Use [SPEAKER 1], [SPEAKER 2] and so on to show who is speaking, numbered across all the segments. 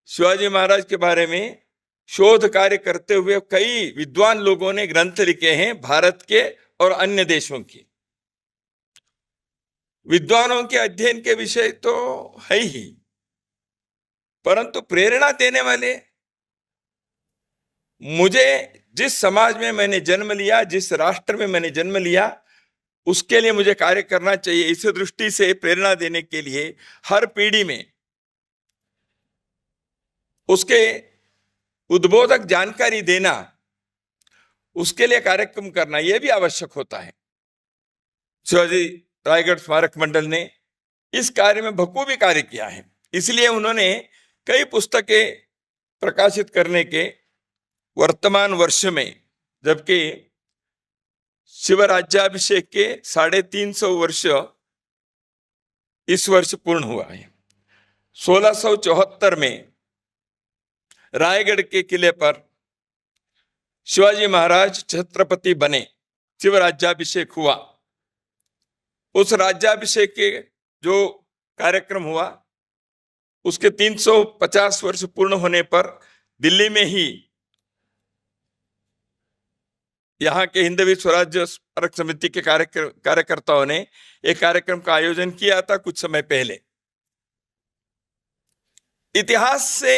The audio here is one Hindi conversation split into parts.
[SPEAKER 1] शिवाजी महाराज के बारे में शोध कार्य करते हुए कई विद्वान लोगों ने ग्रंथ लिखे हैं, भारत के और अन्य देशों के। विद्वानों के अध्ययन के विषय तो है ही, परंतु प्रेरणा देने वाले, मुझे जिस समाज में मैंने जन्म लिया, जिस राष्ट्र में मैंने जन्म लिया, उसके लिए मुझे कार्य करना चाहिए। इस दृष्टि से प्रेरणा देने के लिए हर पीढ़ी में उसके उद्बोधक जानकारी देना, उसके लिए कार्यक्रम करना, यह भी आवश्यक होता है। शिवाजी रायगढ़ स्मारक मंडल ने इस कार्य में बखूबी कार्य किया है, इसलिए उन्होंने कई पुस्तकें प्रकाशित करने के वर्तमान वर्ष में, जबकि शिवराज्याभिषेक के 350 वर्ष इस वर्ष पूर्ण हुआ है। 1674 में रायगढ़ के किले पर शिवाजी महाराज छत्रपति बने, शिवराज्याभिषेक हुआ। उस राज्याभिषेक के जो कार्यक्रम हुआ, उसके 350 वर्ष पूर्ण होने पर दिल्ली में ही यहाँ के हिंदवी स्वराज्य स्मारक समिति के कार्यकर्ताओं ने एक कार्यक्रम का आयोजन किया था कुछ समय पहले। इतिहास से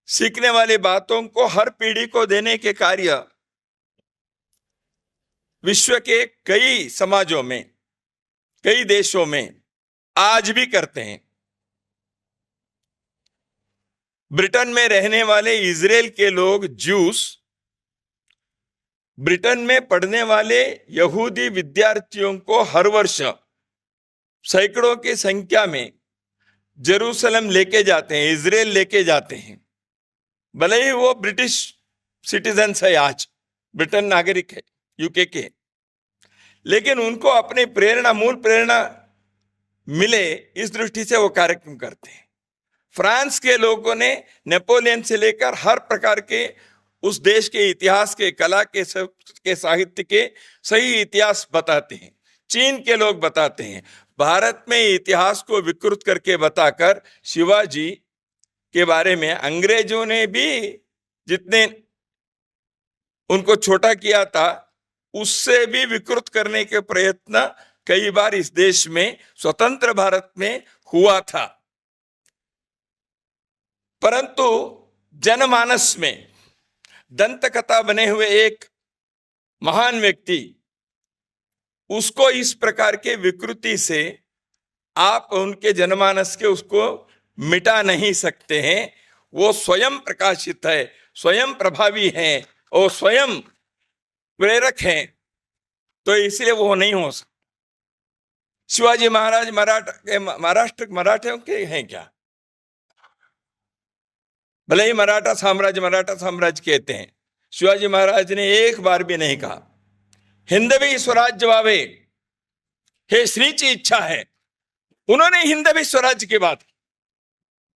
[SPEAKER 1] सीखने वाली बातों को हर पीढ़ी को देने के कार्य विश्व के कई समाजों में, कई देशों में आज भी करते हैं। ब्रिटेन में रहने वाले इजराइल के लोग, ज्यूस, ब्रिटेन में पढ़ने वाले यहूदी विद्यार्थियों को हर वर्ष सैकड़ों की संख्या में जेरूसलम लेके जाते हैं, इजराइल लेके जाते हैं। भले ही वो ब्रिटिश सिटीजन्स है, आज ब्रिटेन नागरिक है यूके के, लेकिन उनको अपनी प्रेरणा, मूल प्रेरणा मिले, इस दृष्टि से वो कार्यक्रम करते हैं। फ्रांस के लोगों ने नेपोलियन से लेकर हर प्रकार के उस देश के इतिहास के, कला के, साहित्य के सही इतिहास बताते हैं। चीन के लोग बताते हैं। भारत में इतिहास को विकृत करके बताकर शिवाजी के बारे में अंग्रेजों ने भी जितने उनको छोटा किया था, उससे भी विकृत करने के प्रयत्न कई बार इस देश में, स्वतंत्र भारत में हुआ था। परंतु जनमानस में दंत कथा बने हुए एक महान व्यक्ति, उसको इस प्रकार के विकृति से आप उनके जनमानस के उसको मिटा नहीं सकते हैं। वो स्वयं प्रकाशित है, स्वयं प्रभावी है और स्वयं प्रेरक है, तो इसलिए वो नहीं हो सकता। शिवाजी महाराज महाराष्ट्र मराठियों के हैं क्या? भले ही मराठा साम्राज्य कहते हैं, शिवाजी महाराज ने एक बार भी नहीं कहा हिंदवी स्वराज्य वावे, हे श्री की इच्छा है। उन्होंने हिंदवी स्वराज्य की बात की।